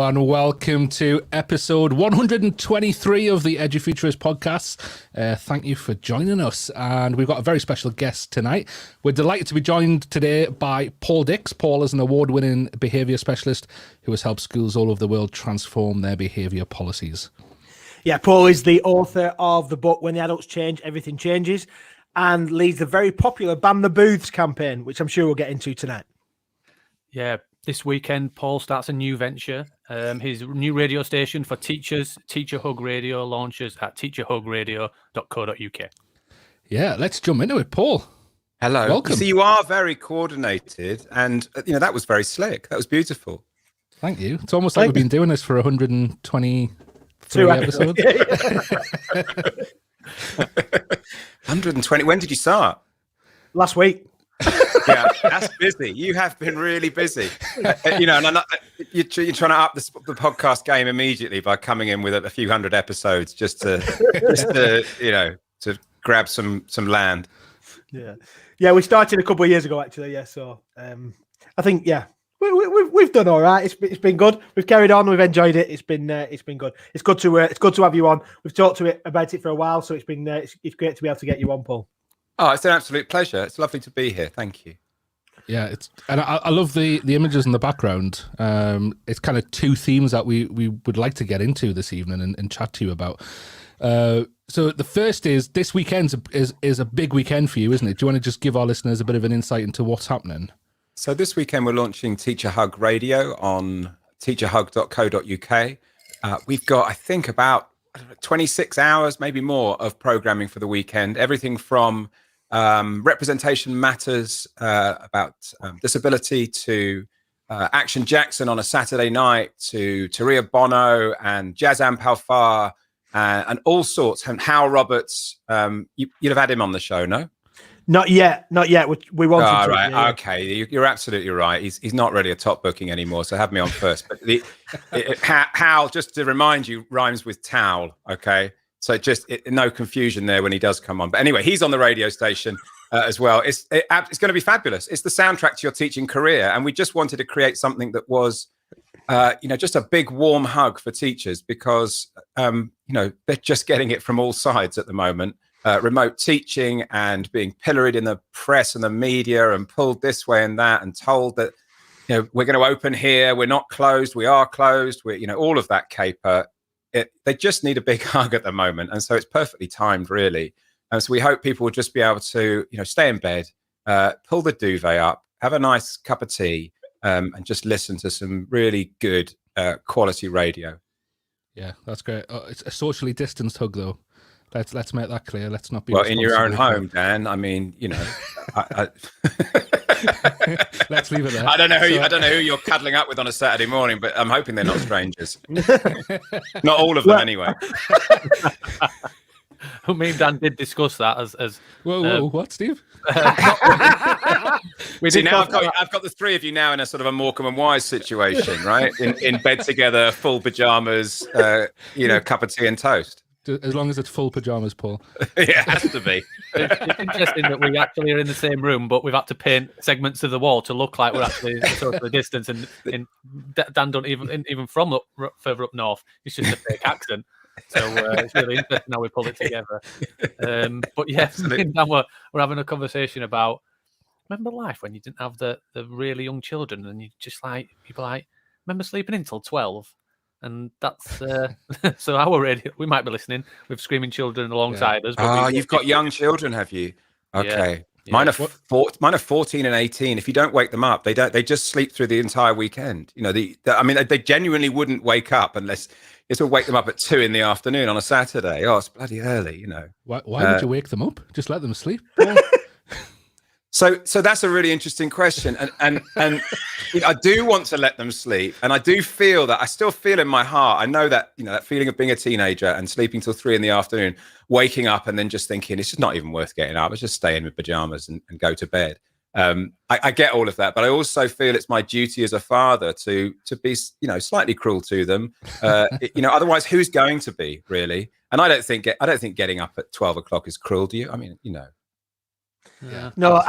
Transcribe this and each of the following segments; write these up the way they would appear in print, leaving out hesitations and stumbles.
Hello and welcome to episode 123 of the Edufuturists podcast. Thank you for joining us, and we've got a very special guest tonight. We're delighted to be joined today by Paul Dix. Paul is an award-winning behaviour specialist who has helped schools all over the world transform their behaviour policies. Yeah, Paul is the author of the book When the Adults Change, Everything Changes, and leads the very popular Ban the Booths campaign, which I'm sure we'll get into tonight. Yeah, this weekend, Paul starts a new venture. His new radio station for teachers, Teacher Hug Radio, launches at teacherhugradio.co.uk. Yeah, let's jump into it, Paul. Hello. Welcome. So you are very coordinated, and that was very slick. That was beautiful. Thank you. It's almost like we've been doing this for 123 episodes. 120. When did you start? Last week. Yeah, that's busy. You have been really busy. And you're trying to up the podcast game immediately by coming in with a few hundred episodes just to grab some land. Yeah. We started a couple of years ago, actually. Yeah, so I think we've done all right. It's been good. We've carried on. We've enjoyed it. It's been good. It's good to have you on. We've talked about it for a while, so it's great to be able to get you on, Paul. Oh, it's an absolute pleasure. It's lovely to be here. Thank you. Yeah, I love the images in the background. It's kind of two themes that we would like to get into this evening and chat to you about. So the first is this weekend is a big weekend for you, isn't it? Do you want to just give our listeners a bit of an insight into what's happening? So this weekend we're launching Teacher Hug Radio on teacherhug.co.uk. We've got, I think, about 26 hours, maybe more, of programming for the weekend. Everything from representation matters about disability to Action Jackson on a Saturday night to Taria Bono and Jazam Palfar and all sorts. And Hal Roberts, you'd have had him on the show, no? Not yet. We want him to. Right. Yeah. Okay, you're absolutely right. He's not really a top booking anymore, so have me on first. But Hal, just to remind you, rhymes with towel. Okay, so no confusion there when he does come on. But anyway, he's on the radio station as well. It's going to be fabulous. It's the soundtrack to your teaching career, and we just wanted to create something that was, just a big warm hug for teachers because they're just getting it from all sides at the moment. Remote teaching and being pilloried in the press and the media and pulled this way and that and told that we're going to open here, we're not closed, we are closed, we're all of that caper. They just need a big hug at the moment, and so it's perfectly timed, really. And so we hope people will just be able to stay in bed, pull the duvet up, have a nice cup of tea, and just listen to some really good quality radio. Yeah, that's great. It's a socially distanced hug, though. Let's make that clear. Let's not be in your own home, Dan. I mean, let's leave it there. I don't know who you're cuddling up with on a Saturday morning, but I'm hoping they're not strangers. Not all of them, anyway. Me and Dan did discuss that as whoa, what, Steve? See, now I've got the three of you now in a sort of a Morecambe and Wise situation, right? In bed together, full pajamas, cup of tea and toast. As long as it's full pajamas, Paul. Yeah, it has to be. It's interesting that we actually are in the same room, but we've had to paint segments of the wall to look like we're actually socially distanced. And Dan don't even from further up north. It's just a fake accent. So it's really interesting how we pull it together. But yeah, me and Dan we're having a conversation about, remember life when you didn't have the really young children and you just people remember sleeping until 12? And that's so our radio. We might be listening with screaming children alongside us. But you've got young children, have you? Okay, yeah. Mine are 14 and 18. If you don't wake them up, they don't. They just sleep through the entire weekend. They genuinely wouldn't wake up unless you sort of wake them up at 2 p.m. on a Saturday. Oh, it's bloody early, Why would you wake them up? Just let them sleep. So that's a really interesting question, and I do want to let them sleep, and I do feel that I still feel in my heart. I know that that feeling of being a teenager and sleeping till 3 p.m, waking up and then just thinking it's just not even worth getting up. Let's just stay in with pajamas and go to bed. I get all of that, but I also feel it's my duty as a father to be slightly cruel to them. Otherwise, who's going to be really? And I don't think getting up at 12 o'clock is cruel. Do you? I mean, Yeah. No,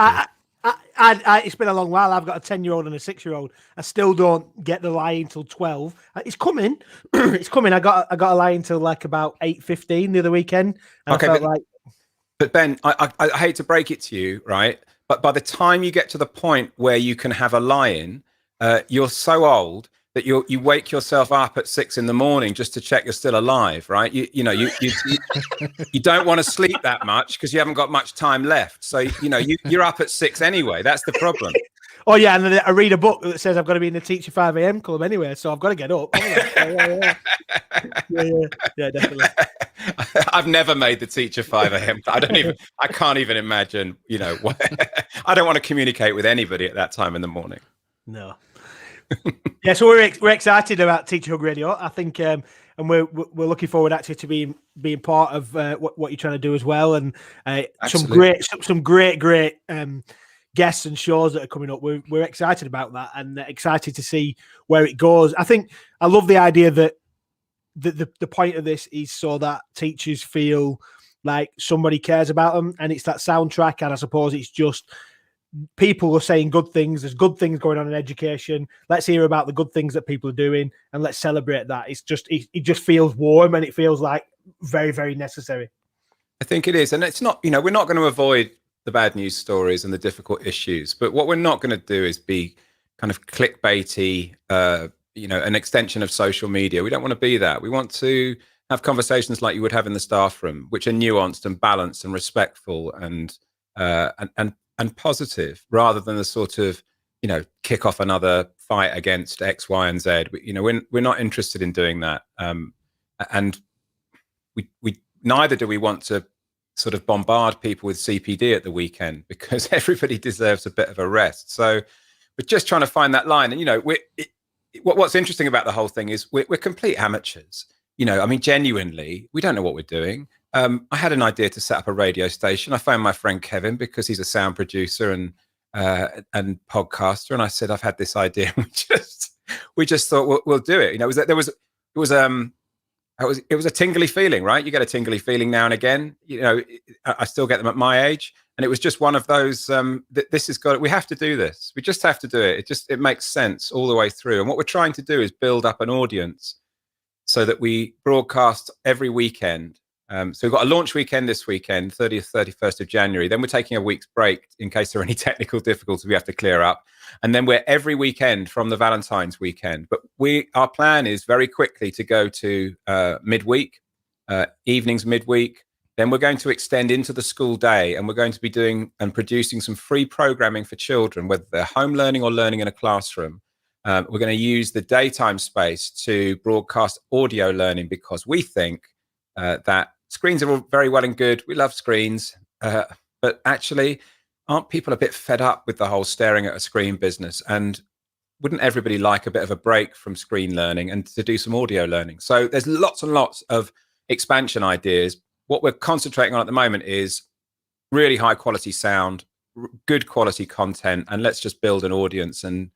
It's been a long while. I've got a 10-year-old and a 6-year-old. I still don't get the lie until 12. It's coming. It's coming. I got a lie until like about 8:15 the other weekend, and Okay, I felt like. But Ben, I hate to break it to you, right? But by the time you get to the point where you can have a lie-in, you're so old that you wake yourself up at 6 a.m. just to check you're still alive, right? You don't want to sleep that much because you haven't got much time left. So you're up at 6 anyway. That's the problem. Oh yeah, and then I read a book that says I've got to be in the Teacher 5 a.m. club anyway, so I've got to get up. Yeah, definitely. I've never made the Teacher 5 a.m. I can't even imagine. I don't want to communicate with anybody at that time in the morning. No. Yeah, so we're excited about Teacher Hug Radio. I think, and we're looking forward actually to being part of what you're trying to do as well, and some great guests and shows that are coming up. We're excited about that and excited to see where it goes. I think I love the idea that the point of this is so that teachers feel like somebody cares about them, and it's that soundtrack. And I suppose it's just people are saying good things. There's good things going on in education. Let's hear about the good things that people are doing and let's celebrate that. It's just it just feels warm and it feels like very, very necessary. I think it is, and it's not. We're not going to avoid the bad news stories and the difficult issues, but what we're not going to do is be kind of clickbaity, an extension of social media. We don't want to be that. We want to have conversations like you would have in the staff room, which are nuanced and balanced and respectful and positive, rather than the sort of kick off another fight against X, Y, and Z. We're not interested in doing that, and we neither do we want to sort of bombard people with CPD at the weekend, because everybody deserves a bit of a rest. So we're just trying to find that line. And what's interesting about the whole thing is we're complete amateurs. Genuinely, we don't know what we're doing. I had an idea to set up a radio station. I phoned my friend Kevin because he's a sound producer and podcaster, and I said, I've had this idea. We just thought we'll do it. It was a tingly feeling, right? You get a tingly feeling now and again. I still get them at my age, and it was just one of those. We have to do this. We just have to do it. It makes sense all the way through. And what we're trying to do is build up an audience so that we broadcast every weekend. So we've got a launch weekend this weekend, 30th, 31st of January. Then we're taking a week's break in case there are any technical difficulties we have to clear up. And then we're every weekend from the Valentine's weekend. But our plan is very quickly to go to midweek, evenings midweek. Then we're going to extend into the school day, and we're going to be doing and producing some free programming for children, whether they're home learning or learning in a classroom. We're going to use the daytime space to broadcast audio learning, because we think that screens are all very well and good. We love screens, but actually, aren't people a bit fed up with the whole staring at a screen business? And wouldn't everybody like a bit of a break from screen learning and to do some audio learning? So there's lots and lots of expansion ideas. What we're concentrating on at the moment is really high quality sound, good quality content, and let's just build an audience and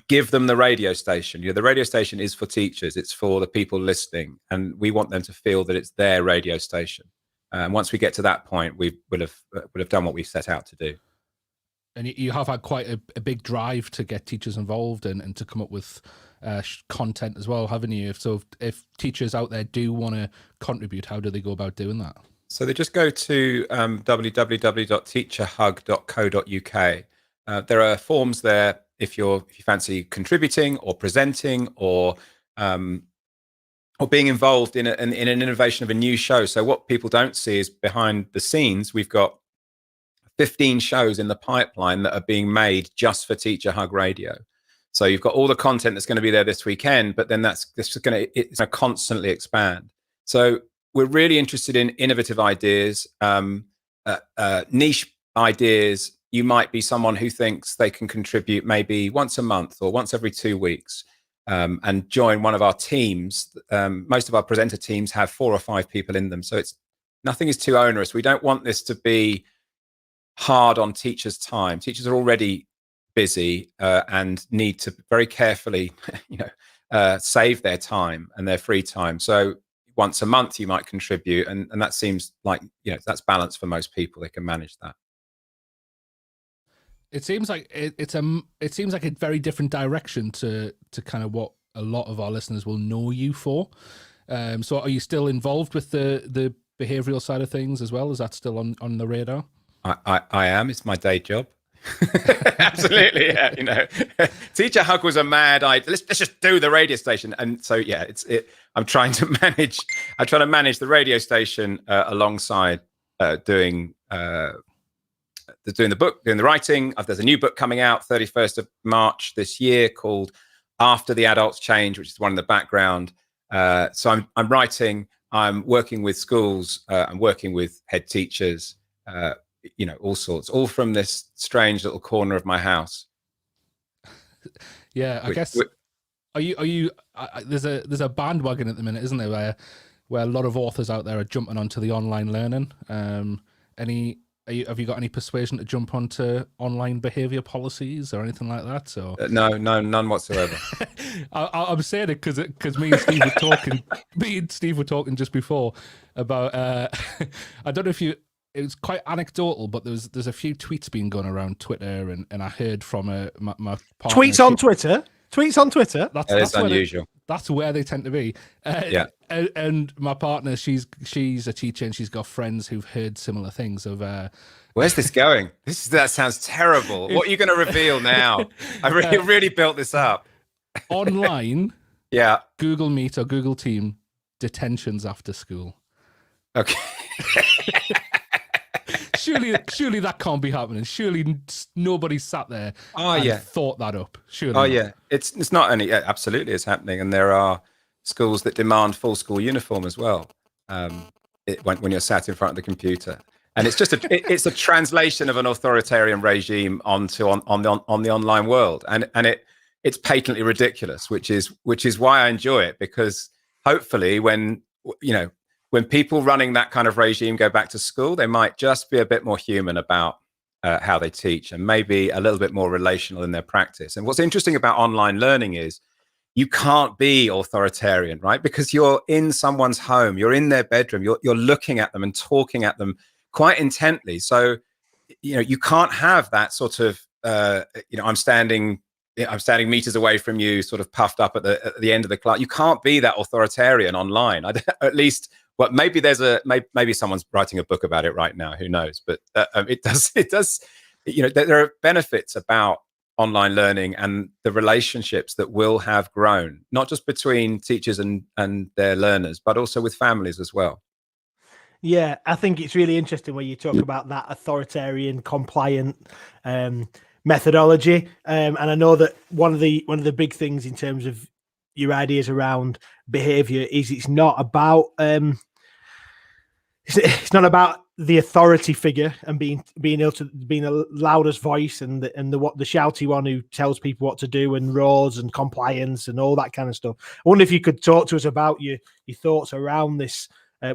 give them the radio station. The radio station is for teachers. It's for the people listening, and we want them to feel that it's their radio station. And once we get to that point, we will have done what we set out to do. And you have had quite a big drive to get teachers involved and to come up with content as well, haven't you? So if teachers out there do want to contribute, how do they go about doing that? So they just go to www.teacherhug.co.uk. There are forms there if you fancy contributing or presenting or being involved in an innovation of a new show. So what people don't see is behind the scenes, we've got 15 shows in the pipeline that are being made just for Teacher Hug Radio. So you've got all the content that's going to be there this weekend, but then it's going to constantly expand. So we're really interested in innovative ideas, niche ideas. You might be someone who thinks they can contribute maybe once a month or once every 2 weeks and join one of our teams. Most of our presenter teams have 4 or 5 people in them. So nothing is too onerous. We don't want this to be hard on teachers' time. Teachers are already busy and need to very carefully, save their time and their free time. So once a month you might contribute, and that seems like that's balanced for most people. They can manage that. It seems like it seems like a very different direction to kind of what a lot of our listeners will know you for. So are you still involved with the behavioural side of things as well? Is that still on the radar? I am. It's my day job. Absolutely, yeah. You know, Teacher Hug was a mad idea. Let's just do the radio station, and so yeah, I'm trying to manage. I try to manage the radio station alongside doing the book, doing the writing. There's a new book coming out 31st of March this year called After the Adults Change, which is one in the background. So I'm writing. I'm working with schools. I'm working with head teachers. You know, all sorts, all from this strange little corner of my house. Yeah, I guess. Are you? There's a bandwagon at the minute, isn't there, where a lot of authors out there are jumping onto the online learning. Have you got any persuasion to jump onto online behaviour policies or anything like that? So no, none whatsoever. I'm saying it because me and Steve were talking. Me and Steve were talking just before about. I don't know if you. It was quite anecdotal, but there's a few tweets being going around Twitter, and I heard from my partner. Tweets on Twitter. That's unusual. That's where they tend to be. Yeah. And my partner, she's a teacher, and she's got friends who've heard similar things of. Where's this going? That sounds terrible. What are you going to reveal now? I really built this up. Online. Yeah. Google Meet or Google Team detentions after school. Okay. Surely that can't be happening. Surely nobody sat there and thought that up. Surely. Yeah. It's not only absolutely it's happening, and there are schools that demand full school uniform as well. When you're sat in front of the computer, and it's just it's a translation of an authoritarian regime on the online world, and it's patently ridiculous, which is why I enjoy it, because hopefully when people running that kind of regime go back to school, they might just be a bit more human about how they teach, and maybe a little bit more relational in their practice. And what's interesting about online learning is you can't be authoritarian, right? Because you're in someone's home, you're in their bedroom, you're looking at them and talking at them quite intently. So, you can't have that sort of, I'm standing meters away from you, sort of puffed up at the end of the class. You can't be that authoritarian online. At least. Well, maybe maybe someone's writing a book about it right now. Who knows? But it does. There are benefits about online learning and the relationships that will have grown, not just between teachers and their learners, but also with families as well. Yeah, I think it's really interesting when you talk about that authoritarian, compliant methodology. And I know that one of the big things in terms of your ideas around behavior is it's not about the authority figure and being able to being the loudest voice and the shouty one who tells people what to do and roars and compliance and all that kind of stuff. I wonder if you could talk to us about your thoughts around this.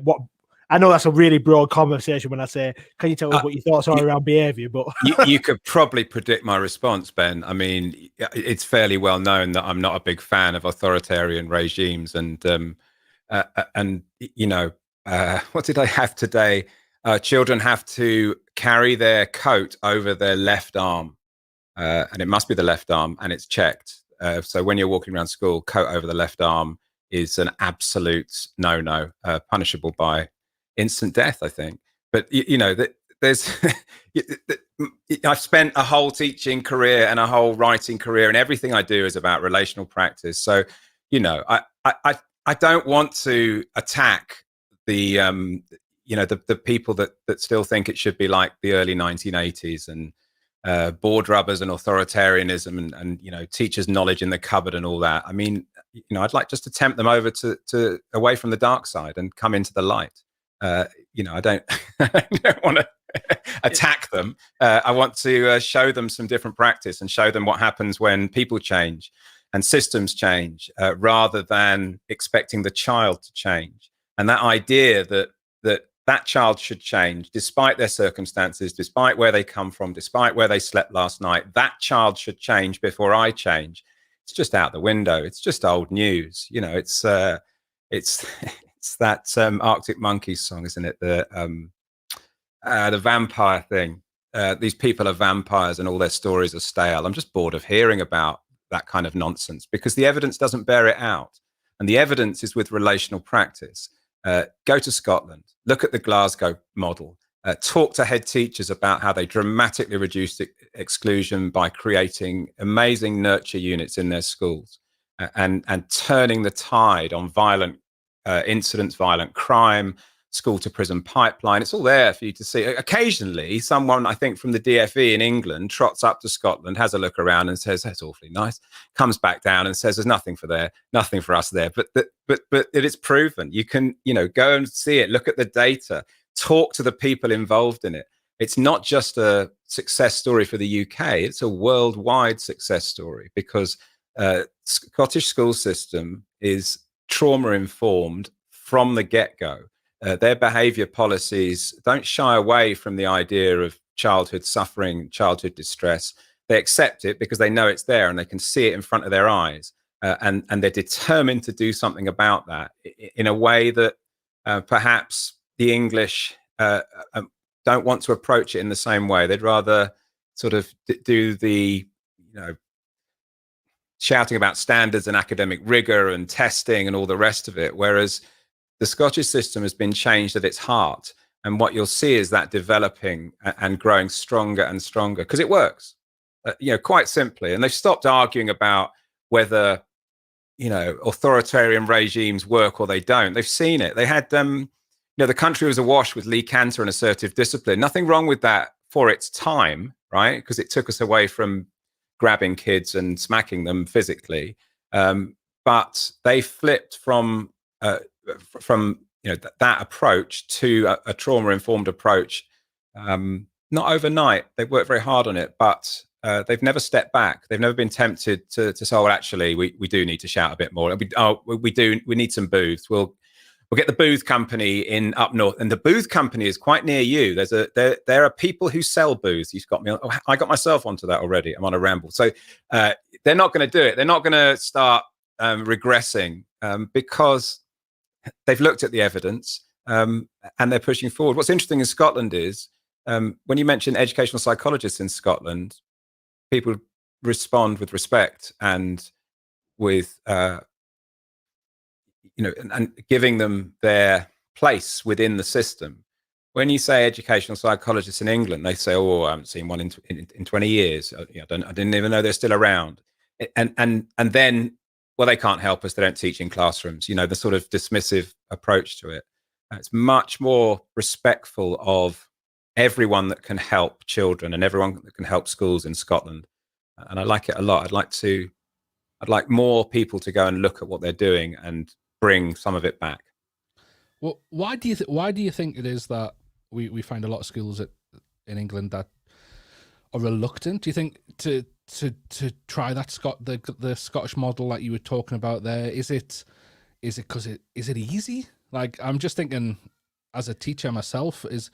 What I know that's a really broad conversation when I say, can you tell us what your thoughts are around behavior? But you could probably predict my response, Ben. I mean, it's fairly well known that I'm not a big fan of authoritarian regimes, and what did I have today? Children have to carry their coat over their left arm, and it must be the left arm, and it's checked. So when you're walking around school, coat over the left arm is an absolute no-no, punishable by instant death, I think. But there's I've spent a whole teaching career and a whole writing career, and everything I do is about relational practice. So I don't want to attack the people that still think it should be like the early 1980s and board rubbers and authoritarianism and teachers' knowledge in the cupboard and all that. I mean, I'd like just to tempt them over to away from the dark side and come into the light. I don't want to attack them. I want to show them some different practice and show them what happens when people change and systems change, rather than expecting the child to change. And that idea that child should change despite their circumstances, despite where they come from, despite where they slept last night, that child should change before I change. It's just out the window. It's just old news. It's that Arctic Monkeys song, isn't it? The vampire thing. these people are vampires and all their stories are stale. I'm just bored of hearing about that kind of nonsense because the evidence doesn't bear it out. And the evidence is with relational practice. Go to Scotland, look at the Glasgow model, talk to head teachers about how they dramatically reduced exclusion by creating amazing nurture units in their schools and turning the tide on violent incidents, violent crime, school to prison pipeline. It's all there for you to see. Occasionally, someone, I think, from the DfE in England trots up to Scotland, has a look around and says, that's awfully nice, comes back down and says, there's nothing for us there. But it is proven. You can, go and see it, look at the data, talk to the people involved in it. It's not just a success story for the UK, it's a worldwide success story because Scottish school system is trauma-informed from the get-go. Their behaviour policies don't shy away from the idea of childhood suffering, childhood distress. They accept it because they know it's there and they can see it in front of their eyes. And they're determined to do something about that in a way that perhaps the English don't want to approach it in the same way. They'd rather sort of do the, shouting about standards and academic rigor and testing and all the rest of it. Whereas the Scottish system has been changed at its heart. And what you'll see is that developing and growing stronger and stronger because it works, quite simply. And they've stopped arguing about whether, authoritarian regimes work or they don't. They've seen it. They had, the country was awash with Lee Cantor and assertive discipline. Nothing wrong with that for its time, right? Because it took us away from grabbing kids and smacking them physically. But they flipped from that approach to a trauma-informed approach, not overnight. They've worked very hard on it, but they've never stepped back. They've never been tempted to say, well, actually, we do need to shout a bit more. We need some booths. We'll get the booth company in up north, and the booth company is quite near you. There are people who sell booths. You've got me. I got myself onto that already. I'm on a ramble. So they're not going to do it. They're not going to start regressing because they've looked at the evidence and they're pushing forward. What's interesting in Scotland is when you mention educational psychologists in Scotland, people respond with respect and with, and giving them their place within the system. When you say educational psychologists in England, they say, "Oh, I haven't seen one in 20 years. I didn't even know they're still around." And then, well, they can't help us. They don't teach in classrooms. The sort of dismissive approach to it. It's much more respectful of everyone that can help children and everyone that can help schools in Scotland. And I like it a lot. I'd like more people to go and look at what they're doing and bring some of it back. Well, why do you think it is that we find a lot of schools in England that are reluctant? Do you think to try that the Scottish model that you were talking about there? Is it because is it easy? Like, I'm just thinking, as a teacher myself, is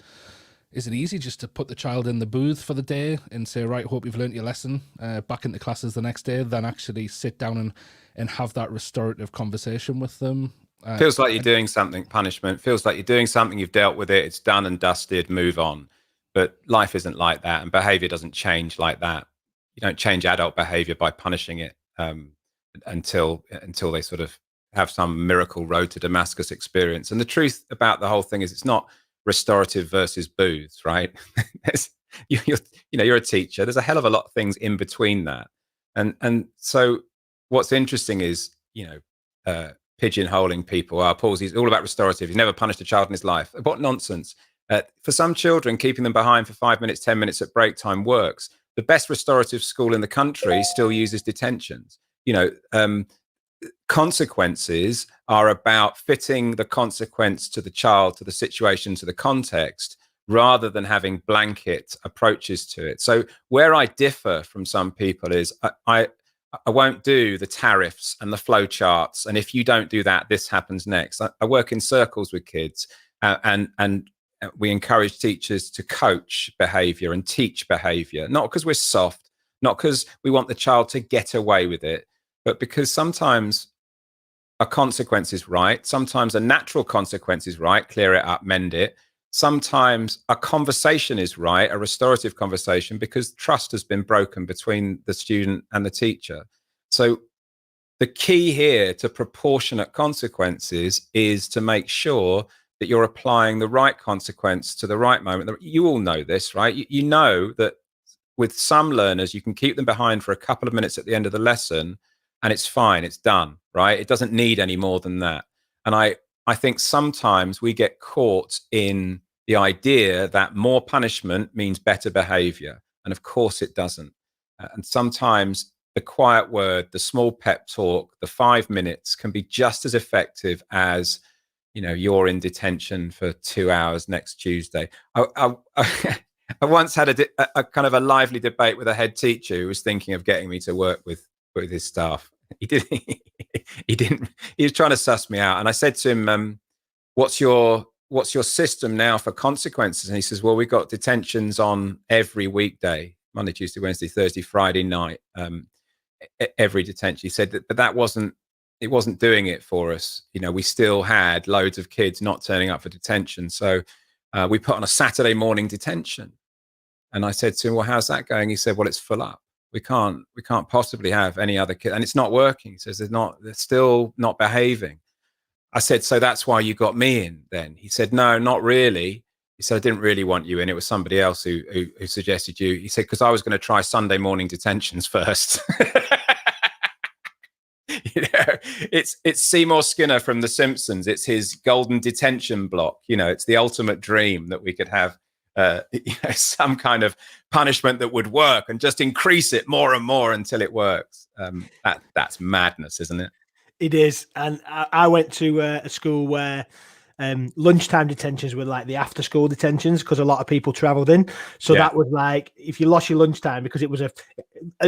it easy just to put the child in the booth for the day and say, right, hope you've learnt your lesson, back into classes the next day, than actually sit down and have that restorative conversation with them? Feels like you're doing something, punishment. Feels like you're doing something, you've dealt with it, it's done and dusted, move on. But life isn't like that, and behavior doesn't change like that. You don't change adult behavior by punishing it until they sort of have some miracle road to Damascus experience. And the truth about the whole thing is it's not restorative versus booths, right? You're a teacher. There's a hell of a lot of things in between that. And so what's interesting is, pigeonholing people. He's all about restorative. He's never punished a child in his life. What nonsense. For some children, keeping them behind for 5 minutes, 10 minutes at break time works. The best restorative school in the country still uses detentions. Consequences are about fitting the consequence to the child, to the situation, to the context, rather than having blanket approaches to it. So where I differ from some people is I won't do the tariffs and the flow charts. And if you don't do that, this happens next. I work in circles with kids and we encourage teachers to coach behavior and teach behavior, not because we're soft, not because we want the child to get away with it, but because sometimes a consequence is right. Sometimes a natural consequence is right. Clear it up, mend it. sometimes a conversation is right, a restorative conversation, because trust has been broken between the student and the teacher. So the key here to proportionate consequences is to make sure that you're applying the right consequence to the right moment. You all know this, right? You know that with some learners, you can keep them behind for a couple of minutes at the end of the lesson and it's fine, it's done, right? It doesn't need any more than that. And I think sometimes we get caught in the idea that more punishment means better behavior. And of course it doesn't. And sometimes the quiet word, the small pep talk, the 5 minutes can be just as effective as, you know, you're in detention for 2 hours next Tuesday. I once had a kind of a lively debate with a head teacher who was thinking of getting me to work with his staff. He didn't. He was trying to suss me out, and I said to him, "What's your system now for consequences?" And he says, "Well, we've got detentions on every weekday: Monday, Tuesday, Wednesday, Thursday, Friday night. Every detention." He said but that wasn't doing it for us. You know, we still had loads of kids not turning up for detention, so we put on a Saturday morning detention. And I said to him, "Well, how's that going?" He said, "Well, it's full up. We can't possibly have any other kid, and it's not working." He says, they're still not behaving." I said, "So that's why you got me in then?" He said, "No, not really." He said, "I didn't really want you in. It was somebody else who suggested you." He said, "Because I was going to try Sunday morning detentions first." You know, it's Seymour Skinner from The Simpsons. It's his golden detention block. You know, it's the ultimate dream that we could have some kind of punishment that would work and just increase it more and more until it works. That's madness, isn't it? It is. And I went to a school where lunchtime detentions were like the after school detentions, because a lot of people traveled in. So that was like, if you lost your lunchtime, because it was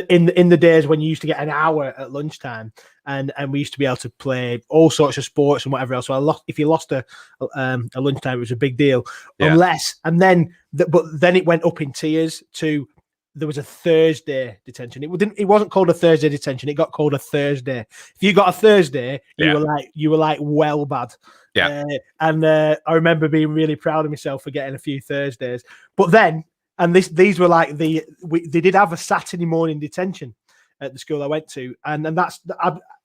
in the days when you used to get an hour at lunchtime, and we used to be able to play all sorts of sports and whatever else. So if you lost a lunchtime, it was a big deal. But then it went up in tiers to, there was a Thursday detention. It wasn't called a Thursday detention. It got called a Thursday. If you got a Thursday, you were like well bad. Yeah. And I remember being really proud of myself for getting a few Thursdays. But then, and these were like they did have a Saturday morning detention at the school I went to, and that's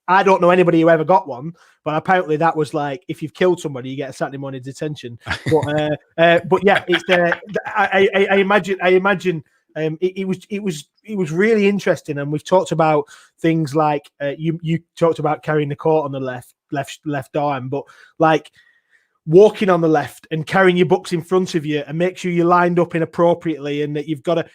I don't know anybody who ever got one, but apparently that was like, if you've killed somebody, you get a Saturday morning detention. But yeah, it's I imagine. It was really interesting, and we've talked about things like you talked about carrying the court on the left arm, but like walking on the left and carrying your books in front of you, and make sure you're lined up inappropriately, and that you've got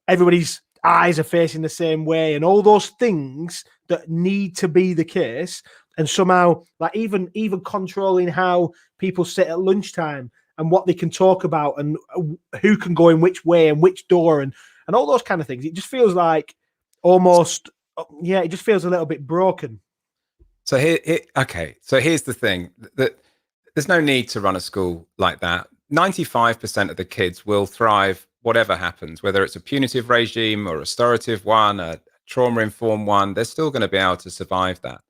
everybody's eyes are facing the same way, and all those things that need to be the case. And somehow, like even controlling how people sit at lunchtime and what they can talk about and who can go in which way and which door and all those kind of things. It just feels like almost, it just feels a little bit broken. So so here's the thing, that there's no need to run a school like that. 95% of the kids will thrive whatever happens, whether it's a punitive regime or a restorative one, a trauma-informed one, they're still going to be able to survive that.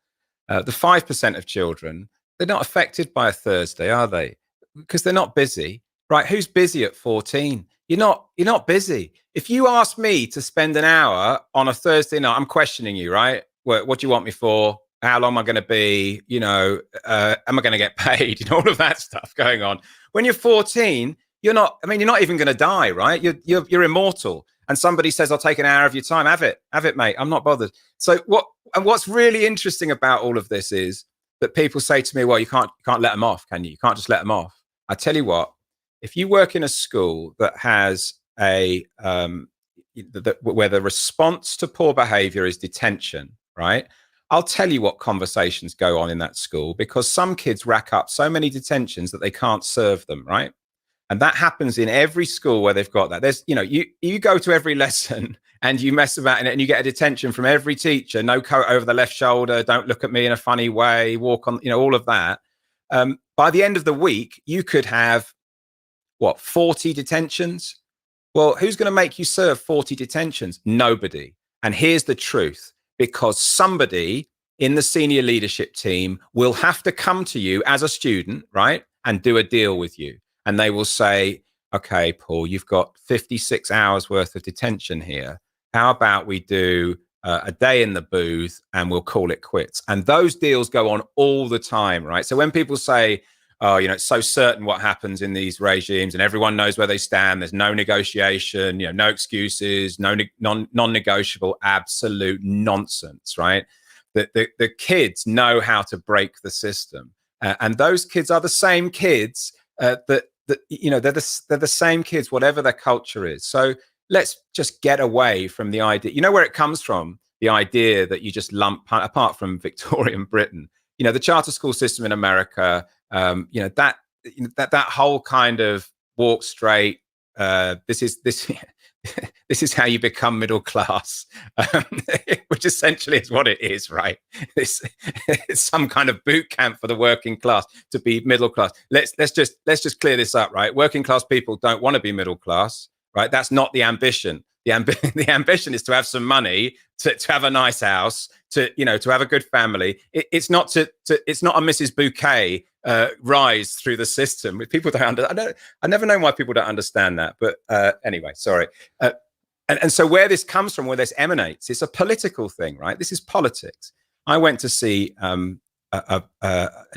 The 5% of children, they're not affected by a Thursday, are they? Because they're not busy, right? Who's busy at 14? You're not busy. If you ask me to spend an hour on a Thursday night, I'm questioning you, right? What do you want me for? How long am I going to be? You know, am I going to get paid? You know, all of that stuff going on. When you're 14, you're not even going to die, right? You're immortal. And somebody says, "I'll take an hour of your time." Have it, mate. I'm not bothered. So what's really interesting about all of this is that people say to me, "Well, you can't let them off, can you? You can't just let them off." I tell you what, if you work in a school that has where the response to poor behavior is detention, right? I'll tell you what conversations go on in that school, because some kids rack up so many detentions that they can't serve them, right? And that happens in every school where they've got that. There's, you go to every lesson and you mess about in it, and you get a detention from every teacher. No coat over the left shoulder. Don't look at me in a funny way. Walk on, all of that. By the end of the week, you could have 40 detentions. Well, who's going to make you serve 40 detentions? Nobody. And here's the truth, because somebody in the senior leadership team will have to come to you as a student, right, and do a deal with you. and they will say, okay, Paul, you've got 56 hours worth of detention here. How about we do a day in the booth and we'll call it quits? And those deals go on all the time, right? So when people say, oh, it's so certain what happens in these regimes and everyone knows where they stand, there's no negotiation, no excuses, no non-negotiable, absolute nonsense, right? The kids know how to break the system. And those kids are the same kids they're the same kids, whatever their culture is. So let's just get away from the idea. Where it comes from? The idea that you just lump, apart from Victorian Britain, the charter school system in America, that whole kind of walk straight. This is how you become middle class, which essentially is what it is, right? It's some kind of boot camp for the working class to be middle class. Let's just clear this up, right? Working class people don't want to be middle class, right? That's not the ambition. The ambition is to have some money, to have a nice house, to have a good family. It's not it's not a Mrs. Bouquet rise through the system. People don't I never know why people don't understand that. But anyway, sorry. And so where this comes from, where this emanates, it's a political thing, right? This is politics. I went to see a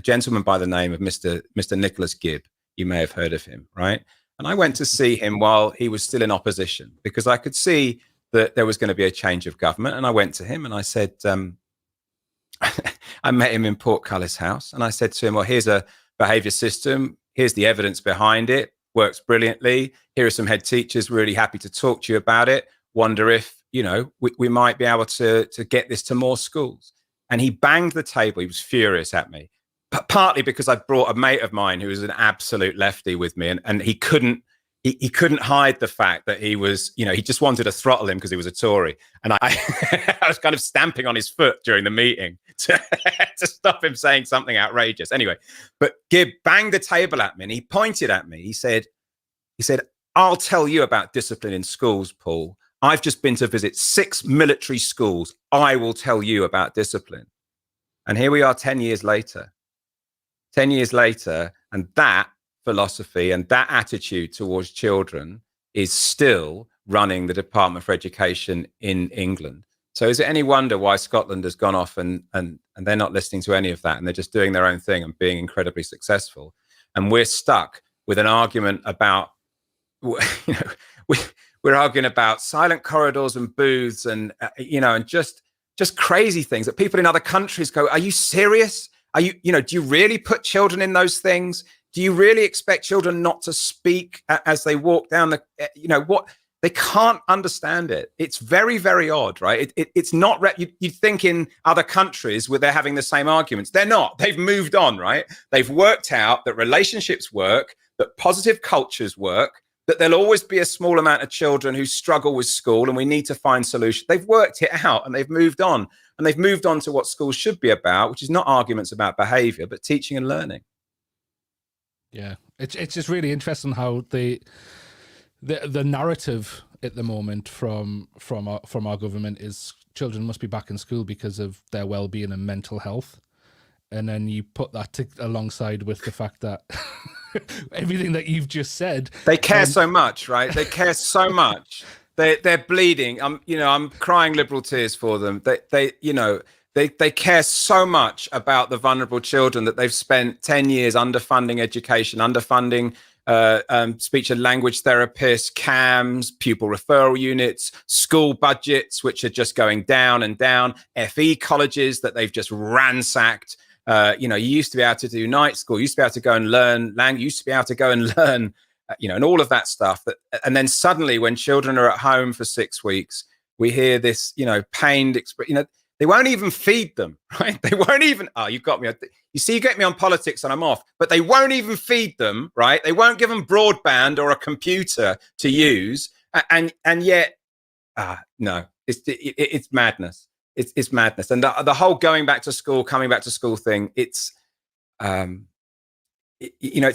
gentleman by the name of Mr. Nicholas Gibb. You may have heard of him, right? And I went to see him while he was still in opposition because I could see that there was going to be a change of government. And I went to him and I said, I met him in Portcullis House and I said to him, well, here's a behavior system. Here's the evidence behind it. Works brilliantly. Here are some head teachers really happy to talk to you about it. Wonder if, we might be able to get this to more schools. And he banged the table. He was furious at me. But partly because I brought a mate of mine who was an absolute lefty with me, and he couldn't hide the fact that he was, he just wanted to throttle him because he was a Tory. And I, I was kind of stamping on his foot during the meeting to stop him saying something outrageous. Anyway, but Gibb banged the table at me and he pointed at me. He said, I'll tell you about discipline in schools, Paul. I've just been to visit 6 military schools. I will tell you about discipline. And here we are 10 years later. 10 years later, and that philosophy and that attitude towards children is still running the Department for Education in England. So is it any wonder why Scotland has gone off and they're not listening to any of that and they're just doing their own thing and being incredibly successful? And we're stuck with an argument about, we're arguing about silent corridors and booths and, and just crazy things that people in other countries go, are you serious? Are you, do you really put children in those things? Do you really expect children not to speak as they walk down the, what? They can't understand it. It's very, very odd, right? It's not, you'd think in other countries where they're having the same arguments. They're not. They've moved on, right? They've worked out that relationships work, that positive cultures work, that there'll always be a small amount of children who struggle with school and we need to find solutions. They've worked it out and they've moved on. And they've moved on to what schools should be about, which is not arguments about behavior, but teaching and learning. Yeah, it's just really interesting how the narrative at the moment from our government is children must be back in school because of their well-being and mental health. And then you put that alongside with the fact that everything that you've just said. They care so much, right? They care so much. They're bleeding. I'm crying liberal tears for them. They care so much about the vulnerable children that they've spent 10 years underfunding education, underfunding speech and language therapists, CAMs, pupil referral units, school budgets, which are just going down and down, FE colleges that they've just ransacked. You used to be able to do night school, you used to be able to go and learn language, you used to be able to go and learn and all of that stuff. And then suddenly when children are at home for 6 weeks, we hear this, pained expression, they won't even feed them, right? They won't even, you got me. You see, you get me on politics and I'm off, but they won't even feed them, right? They won't give them broadband or a computer to use. And yet, no, it's madness. It's madness. And the whole going back to school, coming back to school thing, it's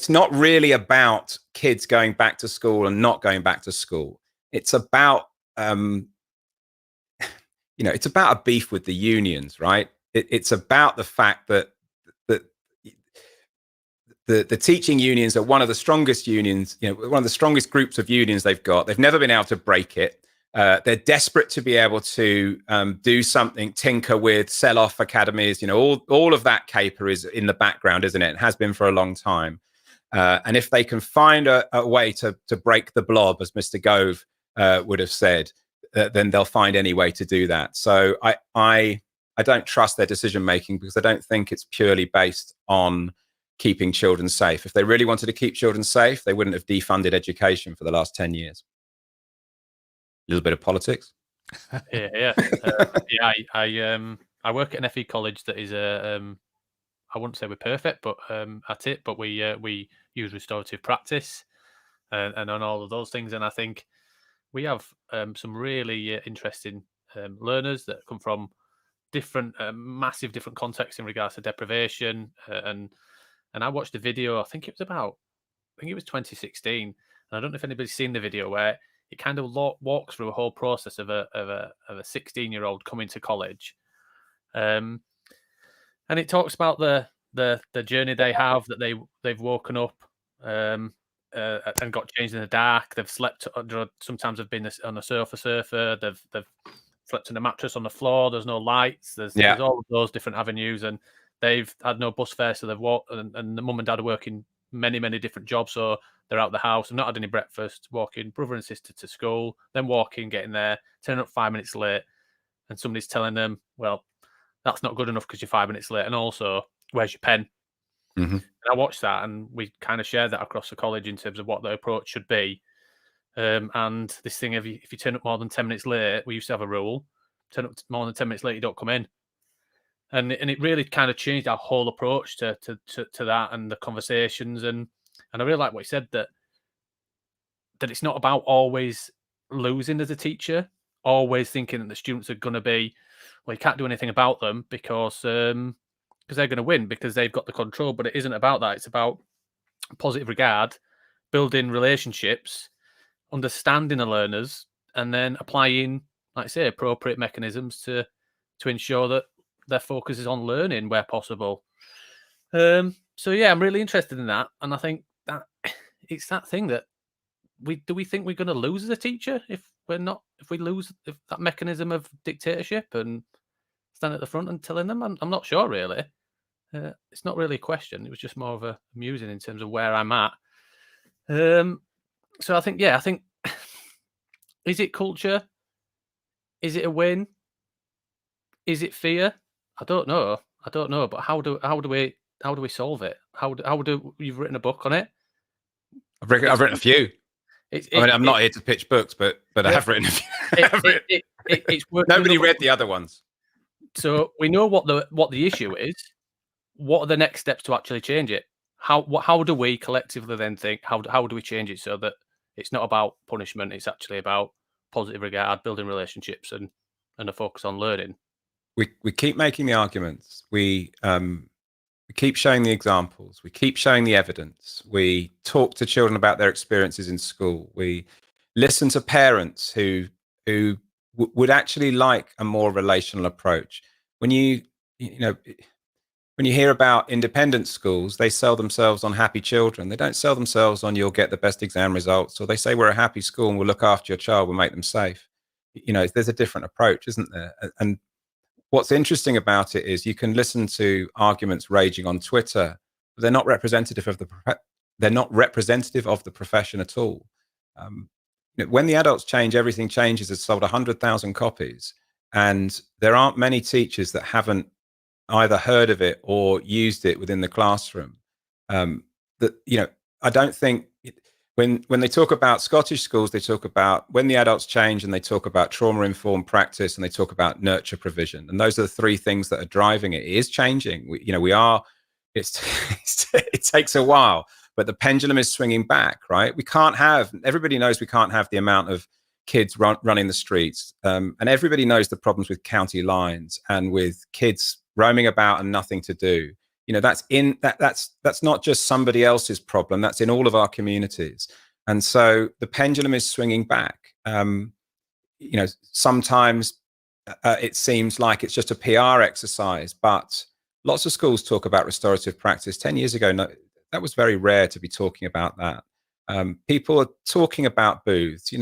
not really about kids going back to school and not going back to school. It's about, it's about a beef with the unions, right? It's about the fact that the teaching unions are one of the strongest unions, one of the strongest groups of unions they've got. They've never been able to break it. They're desperate to be able to do something, tinker with, sell off academies. All of that caper is in the background, isn't it? It has been for a long time. And if they can find a way to break the blob, as Mr. Gove would have said, then they'll find any way to do that. So I don't trust their decision making, because I don't think it's purely based on keeping children safe. If they really wanted to keep children safe, they wouldn't have defunded education for the last 10 years. A little bit of politics. Yeah. I work at an FE college that is I wouldn't say we're perfect, but at it. But we use restorative practice and on all of those things. And I think we have some really interesting learners that come from different, massive different contexts in regards to deprivation. And I watched a video. I think it was 2016. And I don't know if anybody's seen the video where it kind of walks through a whole process of a 16-year-old coming to college. And it talks about the journey they have, that they've woken up and got changed in the dark. They've slept under, sometimes they've been on a surfer. They've slept in a mattress on the floor. There's no lights. There's all of those different avenues, and they've had no bus fare, so they've walked. And the mum and dad are working many different jobs, so they're out the house and not had any breakfast. Walking brother and sister to school, then walking, getting there, turning up 5 minutes late, and somebody's telling them, well, that's not good enough because you're 5 minutes late. And also, where's your pen? Mm-hmm. And I watched that, and we kind of shared that across the college in terms of what the approach should be. And this thing, if you turn up more than 10 minutes late, we used to have a rule: turn up more than 10 minutes late, you don't come in. And it really kind of changed our whole approach to that and the conversations. And I really like what he said, that it's not about always losing as a teacher, always thinking that the students are going to be, well, you can't do anything about them because they're going to win because they've got the control. But it isn't about that. It's about positive regard, building relationships, understanding the learners, and then applying, like I say, appropriate mechanisms to ensure that their focus is on learning where possible. So yeah, I'm really interested in that, and I think that it's that thing that we think we're going to lose as a teacher if we lose that mechanism of dictatorship and stand at the front and telling them. I'm not sure really. It's not really a question. It was just more of a musing in terms of where I'm at. So I think is it culture? Is it a win? Is it fear? I don't know. But how do we solve it? How do you've written a book on it? I've written a few. I'm not here to pitch books, but I have written a few. It's Nobody read the other ones. So we know what the issue is. What are the next steps to actually change it? How do we collectively then think? How do we change it so that it's not about punishment? It's actually about positive regard, building relationships, and a focus on learning. We keep making the arguments. We keep showing the examples. We keep showing the evidence. We talk to children about their experiences in school. We listen to parents who would actually like a more relational approach. When you hear about independent schools, they sell themselves on happy children. They don't sell themselves on you'll get the best exam results, or they say we're a happy school and we'll look after your child, we'll make them safe. There's a different approach, isn't there? And what's interesting about it is you can listen to arguments raging on Twitter, but they're not representative of the profession at all. When the adults change, everything changes. It's sold 100,000 copies, and there aren't many teachers that haven't either heard of it or used it within the classroom. I don't think when they talk about Scottish schools, they talk about when the adults change, and they talk about trauma-informed practice, and they talk about nurture provision. And those are the three things that are driving it. It is changing. It takes a while, but the pendulum is swinging back, right? Everybody knows we can't have the amount of kids running the streets. And everybody knows the problems with county lines and with kids roaming about and nothing to do. That's not just somebody else's problem. That's in all of our communities. And so the pendulum is swinging back. Sometimes it seems like it's just a PR exercise, but lots of schools talk about restorative practice. 10 years ago, was very rare to be talking about that. People are talking about booths.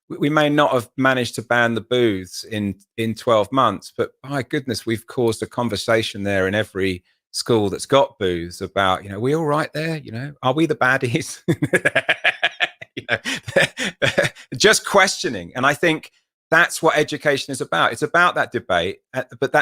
We may not have managed to ban the booths in 12 months, but my goodness, we've caused a conversation there in every school that's got booths about, are we all right there? Are we the baddies? Just questioning. And I think that's what education is about. It's about that debate, but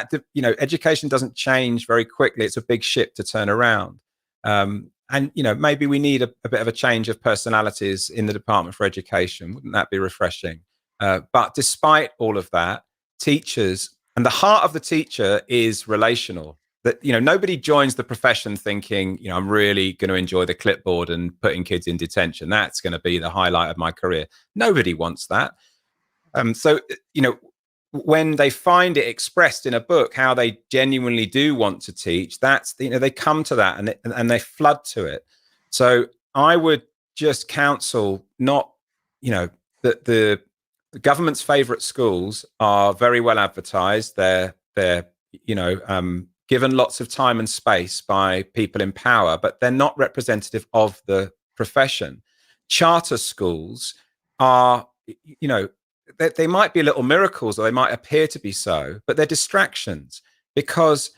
education doesn't change very quickly. It's a big ship to turn around. And maybe we need a bit of a change of personalities in the Department for Education. Wouldn't that be refreshing? But despite all of that, teachers, and the heart of the teacher is relational. That nobody joins the profession thinking, I'm really going to enjoy the clipboard and putting kids in detention. That's going to be the highlight of my career. Nobody wants that. So when they find it expressed in a book how they genuinely do want to teach, that's they come to that and they flood to it. So I would just counsel not the government's favorite schools are very well advertised. They're given lots of time and space by people in power, but they're not representative of the profession. Charter schools are, they might be little miracles, or they might appear to be so, but they're distractions, because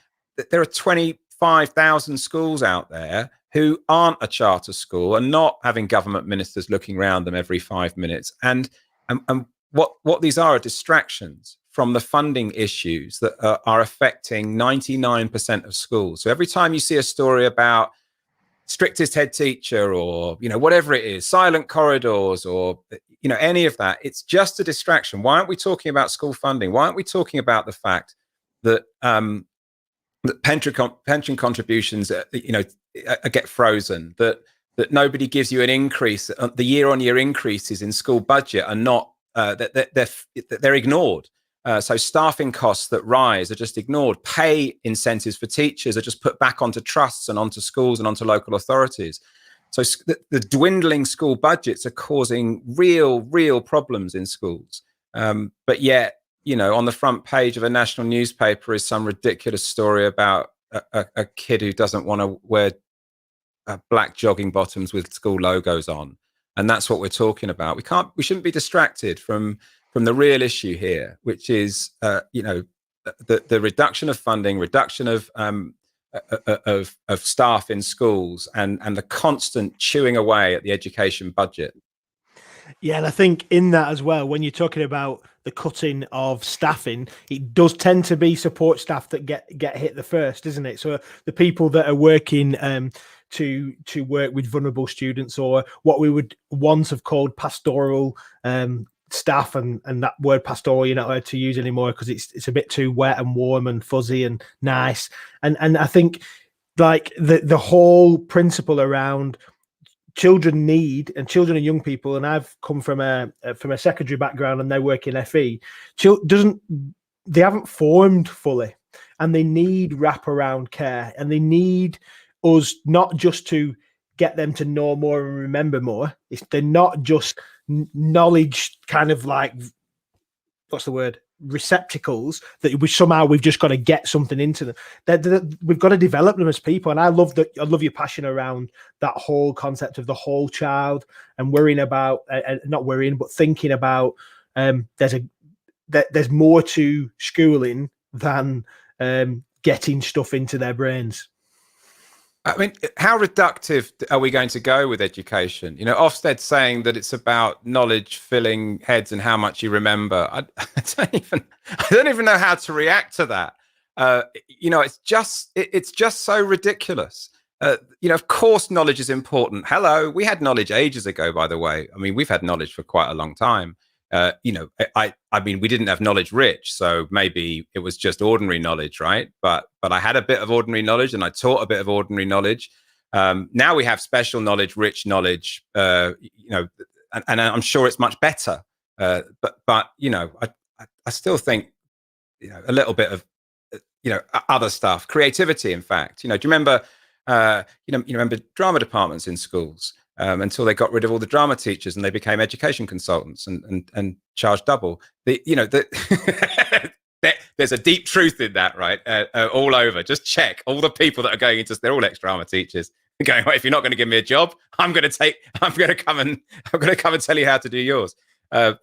there are 25,000 schools out there who aren't a charter school and not having government ministers looking around them every 5 minutes. And what these are distractions from the funding issues that are affecting 99% of schools. So every time you see a story about strictest head teacher, or whatever it is, silent corridors, or any of that, it's just a distraction. Why aren't we talking about school funding? Why aren't we talking about the fact that that pension contributions get frozen, that nobody gives you an increase, the year-on-year increases in school budget are not they're ignored. So staffing costs that rise are just ignored. Pay incentives for teachers are just put back onto trusts and onto schools and onto local authorities. So the dwindling school budgets are causing real problems in schools. But yet, on the front page of a national newspaper is some ridiculous story about a kid who doesn't want to wear black jogging bottoms with school logos on. And that's what we're talking about. We shouldn't be distracted from the real issue here, which is, the reduction of funding, reduction of staff in schools, and the constant chewing away at the education budget. Yeah, and I think in that as well, when you're talking about the cutting of staffing, it does tend to be support staff that get hit the first, isn't it? So the people that are working to work with vulnerable students, or what we would once have called pastoral staff, and that word pastoral you're not allowed to use anymore because it's a bit too wet and warm and fuzzy and nice. And I think like the whole principle around children and young people, and I've come from a secondary background and they work in FE, they haven't formed fully, and they need wraparound care, and they need us not just to get them to know more and remember more. They're not just knowledge kind of like, what's the word, receptacles that we've just got to get something into them. We've got to develop them as people. And I love your passion around that whole concept of the whole child, and worrying about not worrying but thinking about there's more to schooling than getting stuff into their brains. I mean, how reductive are we going to go with education? Ofsted's saying that it's about knowledge filling heads and how much you remember. I don't even know how to react to that. It's just so ridiculous. Of course, knowledge is important. Hello, we had knowledge ages ago, by the way. I mean, we've had knowledge for quite a long time. I mean, we didn't have knowledge rich, so maybe it was just ordinary knowledge, right? But I had a bit of ordinary knowledge, and I taught a bit of ordinary knowledge. Now we have special knowledge, rich knowledge, and I'm sure it's much better. But I still think a little bit of other stuff, creativity. In fact, do you remember you remember drama departments in schools? Until they got rid of all the drama teachers and they became education consultants and charged double. There's a deep truth in that, right? All over. Just check all the people that are going into, they're all ex-drama teachers. going, well, if you're not going to give me a job, I'm going to come and tell you how to do yours. That's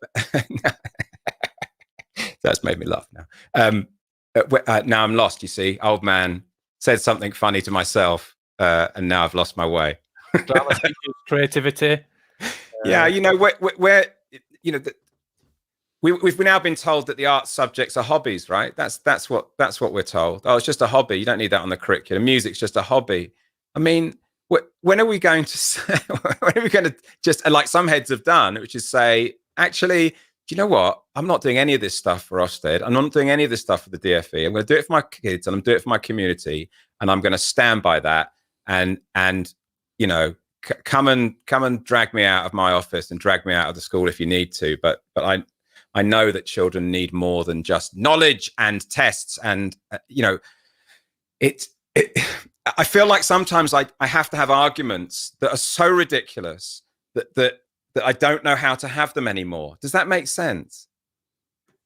made me laugh now. Now I'm lost. You see, old man said something funny to myself, and now I've lost my way. Creativity. Yeah, where we've now been told that the arts subjects are hobbies, right? That's what we're told. Oh, it's just a hobby. You don't need that on the curriculum. Music's just a hobby. I mean, when are we going to just, like some heads have done, which is say, actually, do you know what? I'm not doing any of this stuff for Ofsted. I'm not doing any of this stuff for the DFE. I'm going to do it for my kids, and I'm doing it for my community, and I'm going to stand by that. And come and drag me out of my office and drag me out of the school if you need to. But I know that children need more than just knowledge and tests. And I feel like sometimes I have to have arguments that are so ridiculous that I don't know how to have them anymore. Does that make sense?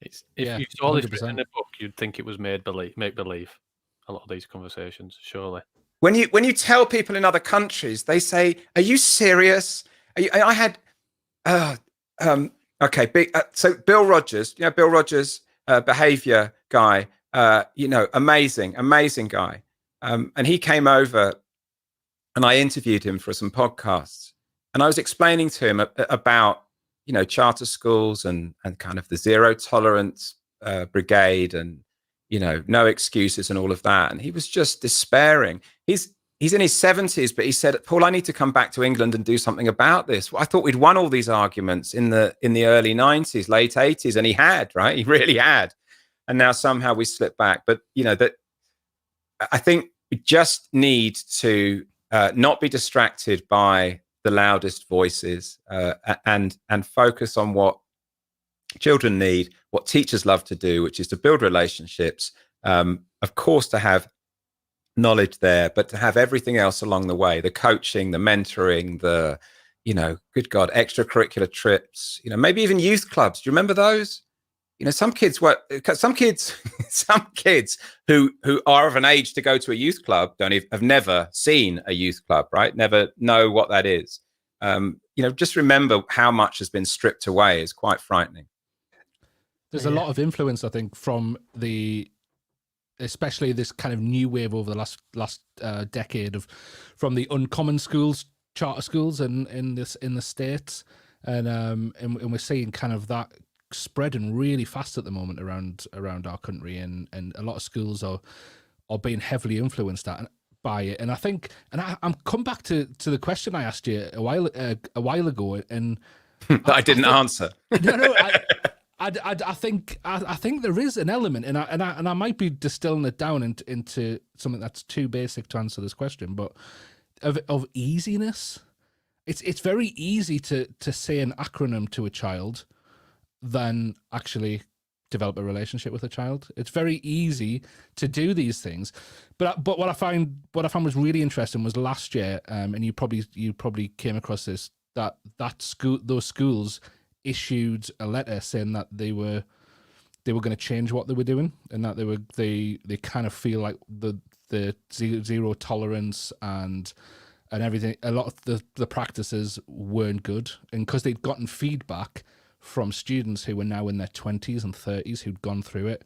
If you saw this written in a book, you'd think it was make believe. A lot of these conversations, surely. When you tell people in other countries, they say, "Are you serious?" I had, so Bill Rogers, Bill Rogers, behaviour guy, amazing guy, and he came over, and I interviewed him for some podcasts, and I was explaining to him about charter schools and kind of the zero tolerance brigade and no excuses and all of that. And he was just despairing. He's in his 70s, but he said, "Paul, I need to come back to England and do something about this." Well, I thought we'd won all these arguments in the early 90s, late 80s, and he had, right? He really had. And now somehow we slip back. But that I think we just need to not be distracted by the loudest voices and focus on what children need, what teachers love to do, which is to build relationships, of course, to have knowledge there, but to have everything else along the way, the coaching, the mentoring, the good God, extracurricular trips, maybe even youth clubs. Do you remember those? Some kids who are of an age to go to a youth club have never seen a youth club, right? Never know what that is. Just remember how much has been stripped away is quite frightening. There's a lot of influence, I think, from especially this kind of new wave over the last decade from the uncommon schools, charter schools, in the States, and we're seeing kind of that spreading really fast at the moment around our country, and a lot of schools are being heavily influenced by it. And I think, I'm come back to the question I asked you a while ago, and I didn't answer. No, I think there is an element, and I might be distilling it down into something that's too basic to answer this question, but of easiness. It's very easy to say an acronym to a child than actually develop a relationship with a child. It's very easy to do these things, but what I found was really interesting was last year, and you probably came across this, those schools issued a letter saying that they were going to change what they were doing, and that they kind of feel like the zero tolerance and everything, a lot of the practices weren't good, and because they'd gotten feedback from students who were now in their 20s and 30s who'd gone through it,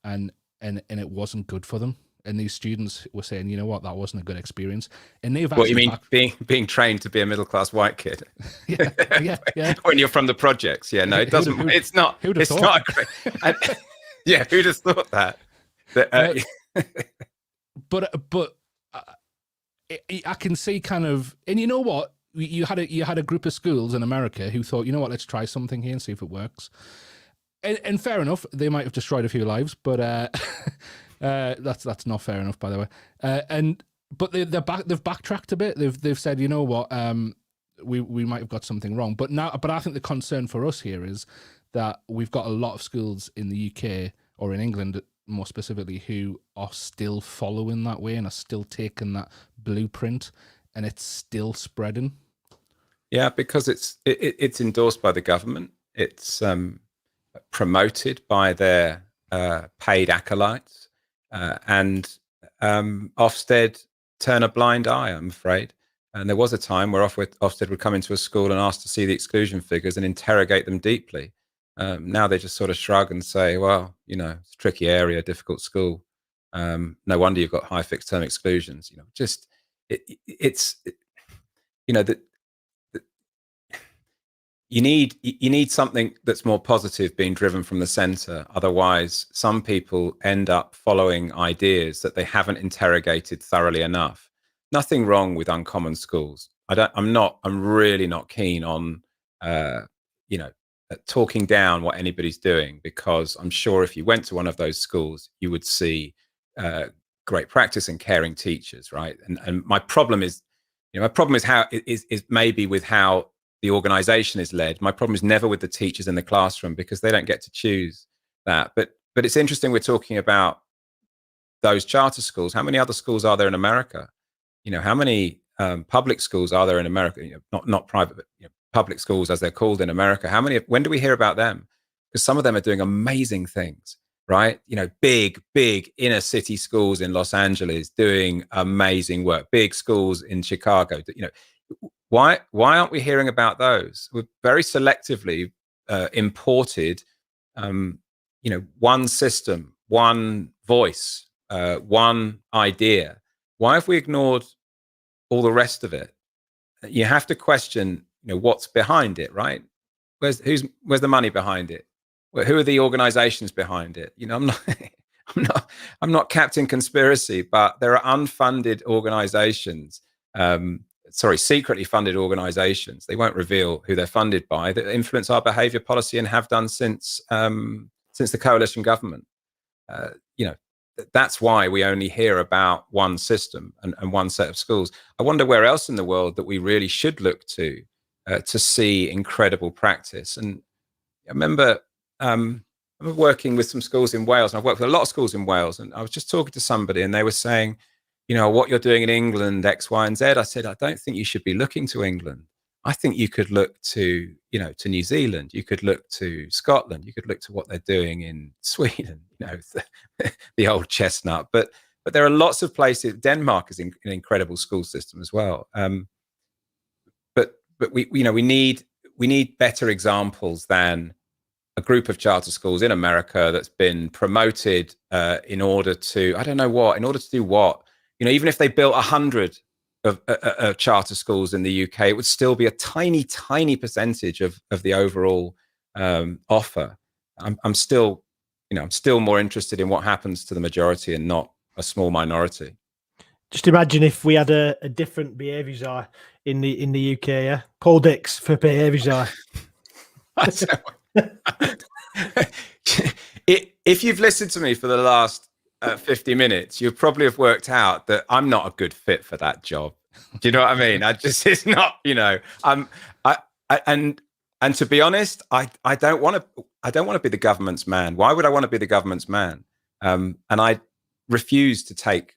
and it wasn't good for them. And these students were saying, "You know what, that wasn't a good experience." And they've what you mean, being trained to be a middle class white kid? yeah. When you're from the projects, no, it doesn't. It's not. It's not. Who'd have thought that? But I can see kind of, and you know what, you had a group of schools in America who thought, "You know what, let's try something here and see if it works." And fair enough, they might have destroyed a few lives, but. That's not fair enough, by the way. But they've backtracked a bit. They've said, "You know what, we might have got something wrong." But I think the concern for us here is that we've got a lot of schools in the UK, or in England more specifically, who are still following that way and are still taking that blueprint, and it's still spreading. Yeah, because it's endorsed by the government. It's promoted by their paid acolytes. And Ofsted turn a blind eye, I'm afraid. And there was a time where Ofsted would come into a school and ask to see the exclusion figures and interrogate them deeply. Now they just sort of shrug and say, well, it's a tricky area, difficult school. No wonder you've got high fixed term exclusions. You need something that's more positive being driven from the center. Otherwise, some people end up following ideas that they haven't interrogated thoroughly enough. Nothing wrong with uncommon schools. I'm really not keen on, talking down what anybody's doing, because I'm sure if you went to one of those schools, you would see great practice and caring teachers, right? And my problem is, how is maybe with how the organization is led. My problem is never with the teachers in the classroom, because they don't get to choose that. But it's interesting we're talking about those charter schools. How many other schools are there in America? How many public schools are there in America? Not private, but public schools as they're called in America. When do we hear about them? Because some of them are doing amazing things, right? Big inner city schools in Los Angeles doing amazing work. Big schools in Chicago. Why aren't we hearing about those? We've very selectively imported, one system, one voice, one idea. Why have we ignored all the rest of it? You have to question, what's behind it, right? Where's the money behind it? Who are the organizations behind it? I'm not Captain Conspiracy, but there are unfunded organizations. Secretly funded organizations. They won't reveal who they're funded by, that influence our behavior policy and have done since the coalition government. That's why we only hear about one system and one set of schools. I wonder where else in the world that we really should look to see incredible practice. And I remember working with some schools in Wales, and I've worked with a lot of schools in Wales, and I was just talking to somebody and they were saying, what you're doing in England, X, Y, and Z. I said, I don't think you should be looking to England. I think you could look to, to New Zealand. You could look to Scotland. You could look to what they're doing in Sweden, the old chestnut. But there are lots of places. Denmark is an incredible school system as well. But we need better examples than a group of charter schools in America that's been promoted in order to do what? Even if they built 100 of charter schools in the UK, it would still be a tiny percentage of the overall offer. I'm still more interested in what happens to the majority and not a small minority. Just imagine if we had a different behaviour czar in the UK. Yeah, Paul Dix for behaviour czar. If you've listened to me for the last 50 minutes, you probably have worked out that I'm not a good fit for that job. Do you know what I mean? It's not, and to be honest, I don't want to be the government's man. Why would I want to be the government's man? And I refuse to take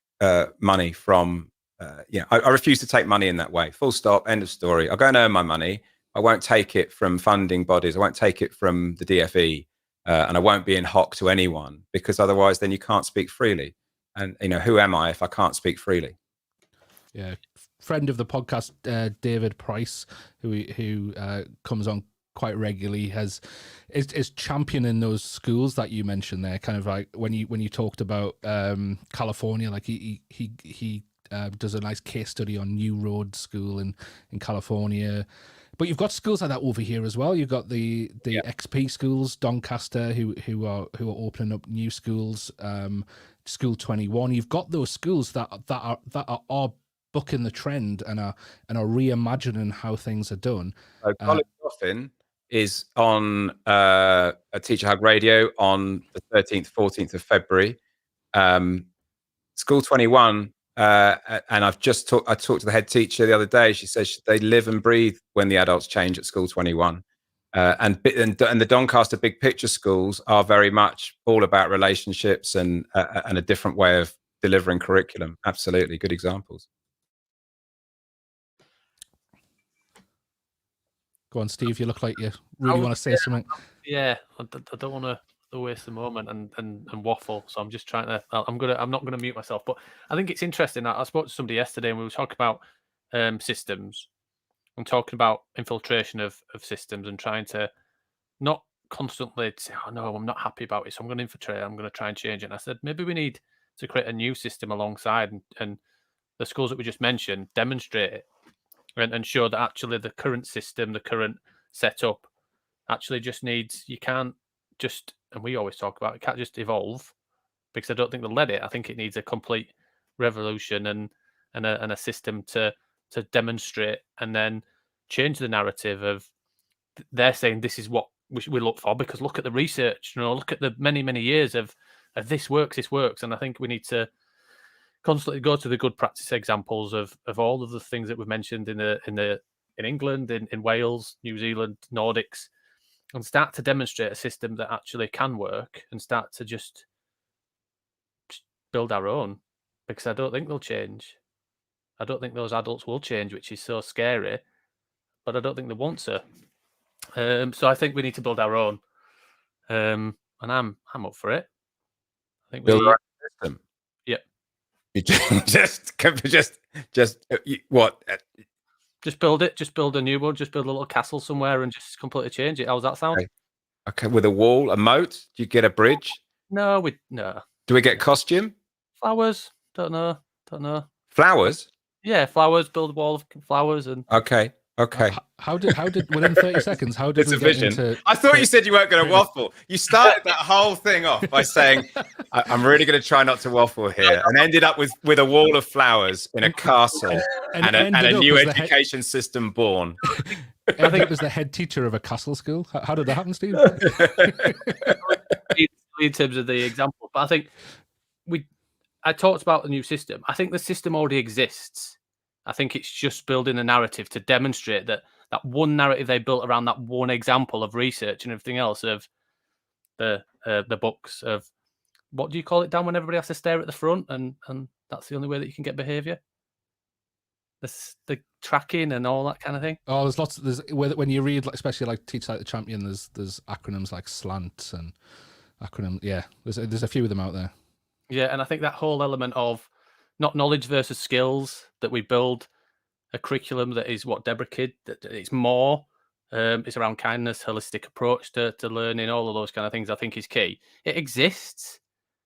money from, I refuse to take money in that way. Full stop, end of story. I'll go and earn my money. I won't take it from funding bodies. I won't take it from the DFE. And I won't be in hock to anyone, because otherwise then you can't speak freely. And, who am I if I can't speak freely? Yeah. Friend of the podcast, David Price, who comes on quite regularly, is championing those schools that you mentioned there. Kind of like when you talked about California, like he does a nice case study on New Road School in California. But you've got schools like that over here as well. You've got the XP schools, Doncaster, who are opening up new schools. School 21. You've got those schools that are bucking the trend and are reimagining how things are done. College Coffin is on a Teacher Hug Radio on the 13th, 14th of February. School 21. And I talked to the head teacher the other day. She says they live and breathe when the adults change at School 21. And the Doncaster big picture schools are very much all about relationships and a different way of delivering curriculum. Absolutely, good examples. Go on, Steve. You look like you really want to say something. Yeah, I don't want to waste the moment and waffle. So I'm just trying to. I'm not gonna mute myself. But I think it's interesting. I spoke to somebody yesterday and we were talking about systems. I'm talking about infiltration of systems and trying to not constantly say, oh no, I'm not happy about it, so I'm going to infiltrate, I'm going to try and change it. And I said, maybe we need to create a new system alongside, and the schools that we just mentioned demonstrate it and show that actually the current system, the current setup actually just needs, you can't just, and we always talk about, it can't just evolve, because I don't think they'll let it. I think it needs a complete revolution and a system to demonstrate and then change the narrative of, they're saying this is what we look for, because look at the research, look at the many years of this works. And I think we need to constantly go to the good practice examples of all of the things that we've mentioned in England, in Wales, New Zealand, Nordics, and start to demonstrate a system that actually can work, and start to just build our own, because I don't think they'll change. I don't think those adults will change, which is so scary, but I don't think they want to. So I think we need to build our own, and I'm up for it. I think build our own system. Yeah. You what? Just build it. Just build a new one. Just build a little castle somewhere and just completely change it. How does that sound? Okay, with a wall, a moat. Do you get a bridge? No. Do we get costume? Flowers? Don't know. Flowers? Yeah, flowers. Build a wall of flowers and. Okay. How did within 30 seconds? How did it's we a get vision? into? I thought you said you weren't going to waffle. You started that whole thing off by saying, "I'm really going to try not to waffle here," and ended up with a wall of flowers in a castle and a new education system born. I think it was the head teacher of a castle school. How did that happen, Steve? In terms of the example, but I think I talked about the new system. I think the system already exists. I think it's just building a narrative to demonstrate that one narrative they built around that one example of research and everything else of the books of, what do you call it, Dan, when everybody has to stare at the front and that's the only way that you can get behaviour? The tracking and all that kind of thing. Oh, there's lots. When you read, especially like Teach Like the Champion, there's acronyms like SLANT and acronym. Yeah, there's a few of them out there. Yeah, and I think that whole element of not knowledge versus skills, that we build a curriculum that is what Deborah Kidd, that it's more, it's around kindness, holistic approach to learning, all of those kind of things, I think is key. It exists,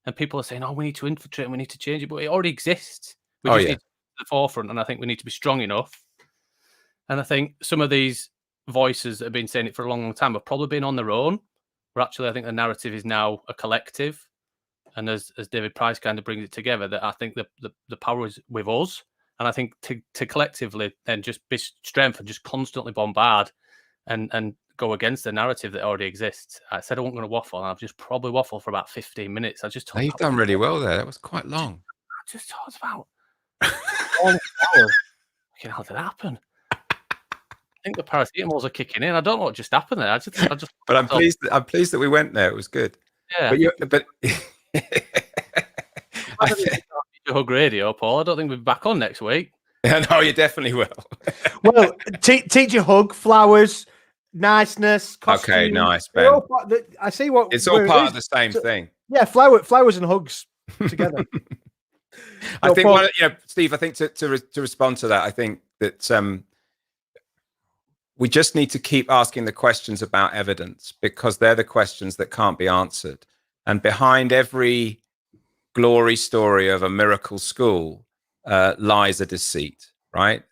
and people are saying, oh, we need to infiltrate and we need to change it, but it already exists. We just need to be at the forefront, and I think we need to be strong enough. And I think some of these voices that have been saying it for a long time have probably been on their own, where actually I think the narrative is now a collective. And as David Price kind of brings it together, that I think the power is with us. And I think to collectively then just be strength and just constantly bombard and go against the narrative that already exists. I said I wasn't going to waffle, and I've just probably waffled for about 15 minutes. I just talked. You've done really well there. That was quite long. I just talked about all the hours. How did that happen? I think the paracetamols are kicking in. I don't know what just happened there. I just. But I'm pleased that we went there. It was good. Yeah. But Hug Radio, Paul. I don't think we'll be back on next week. No, you definitely will. Well, teach your hug, flowers, niceness. Costume. Okay, nice, Ben. I see what it's all part of the same thing. Yeah, flowers and hugs together. I think Steve. I think to respond to that, I think that we just need to keep asking the questions about evidence, because they're the questions that can't be answered. And behind every glory story of a miracle school lies a deceit, right?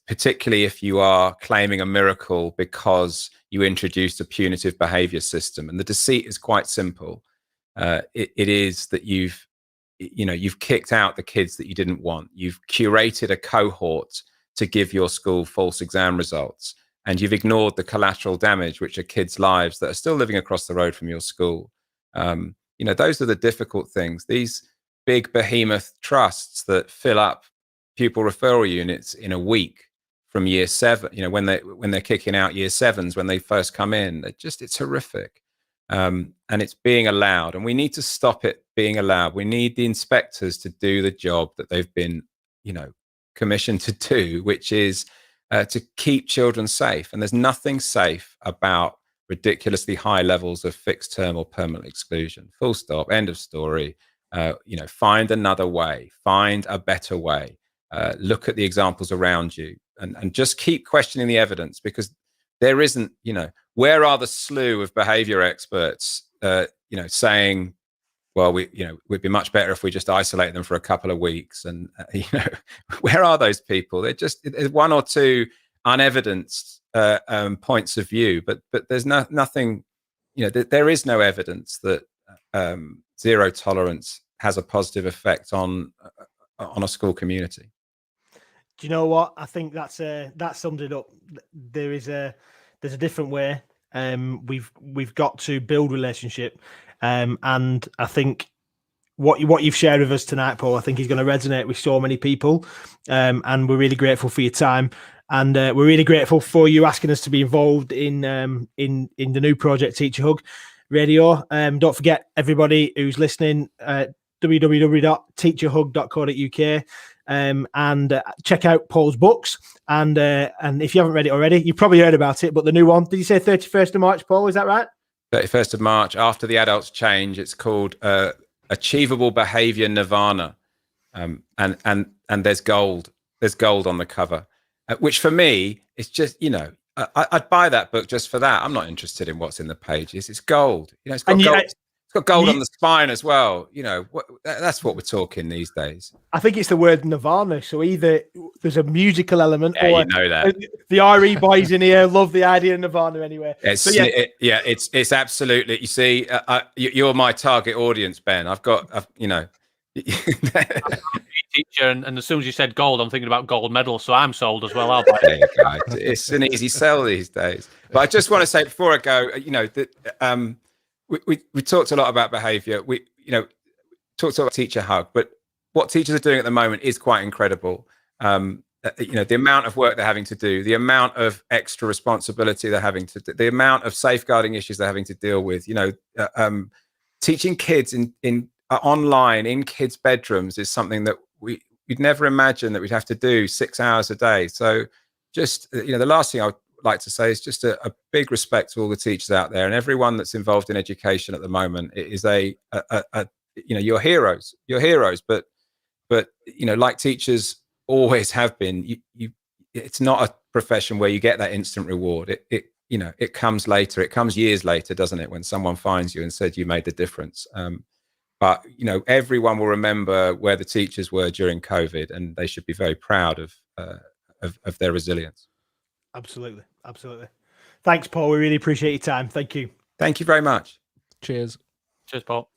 Particularly if you are claiming a miracle because you introduced a punitive behavior system. And the deceit is quite simple. It is that you've kicked out the kids that you didn't want. You've curated a cohort to give your school false exam results. And you've ignored the collateral damage, which are kids' lives that are still living across the road from your school. Those are the difficult things. These big behemoth trusts that fill up pupil referral units in a week from year 7, when they're kicking out year 7s when they first come in, it's horrific. And it's being allowed, and we need to stop it being allowed. We need the inspectors to do the job that they've been, commissioned to do, which is to keep children safe. And there's nothing safe about ridiculously high levels of fixed term or permanent exclusion. Full stop. End of story. Find another way. Find a better way. look at the examples around you, and just keep questioning the evidence, because there isn't, where are the slew of behavior experts, saying, well, we'd be much better if we just isolate them for a couple of weeks. And, where are those people? There's one or two unevidenced points of view, but there's nothing, there is no evidence that zero tolerance has a positive effect on a school community. Do you know what? I think that summed it up. There's a different way. We've got to build relationship. And I think what you've shared with us tonight, Paul, I think is going to resonate with so many people. And we're really grateful for your time. And we're really grateful for you asking us to be involved in the new project, Teacher Hug Radio. Don't forget, everybody who's listening, www.teacherhug.co.uk. And check out Paul's books. And if you haven't read it already, you've probably heard about it. But the new one, did you say 31st of March, Paul? Is that right? 31st of March, After the Adults Change. It's called Achievable Behaviour Nirvana. And there's gold. There's gold on the cover, which for me, it's just, I'd buy that book just for that. I'm not interested in what's in the pages. It's gold. It's got gold. It's got gold on the spine as well. That's what we're talking these days. I think it's the word Nirvana. So either there's a musical element, or that the RE boys in here love the idea of Nirvana anyway. It's absolutely. You see, you're my target audience, Ben. I've teacher, and as soon as you said gold, I'm thinking about gold medals, so I'm sold as well. I'll buy it. It's an easy sell these days. But I just want to say before I go, that we talked a lot about behaviour. We talked about Teacher Hug, but what teachers are doing at the moment is quite incredible. The amount of work they're having to do, the amount of extra responsibility they're having to do, the amount of safeguarding issues they're having to deal with. Teaching kids in online in kids' bedrooms is something that we'd never imagine that we'd have to do 6 hours a day. So just, the last thing I would like to say is just a big respect to all the teachers out there and everyone that's involved in education at the moment. It is you're heroes, but like teachers always have been, it's not a profession where you get that instant reward. It comes later. It comes years later, doesn't it? When someone finds you and said you made the difference. But everyone will remember where the teachers were during COVID, and they should be very proud of their resilience. Absolutely. Thanks, Paul. We really appreciate your time. Thank you. Thank you very much. Cheers. Cheers, Paul.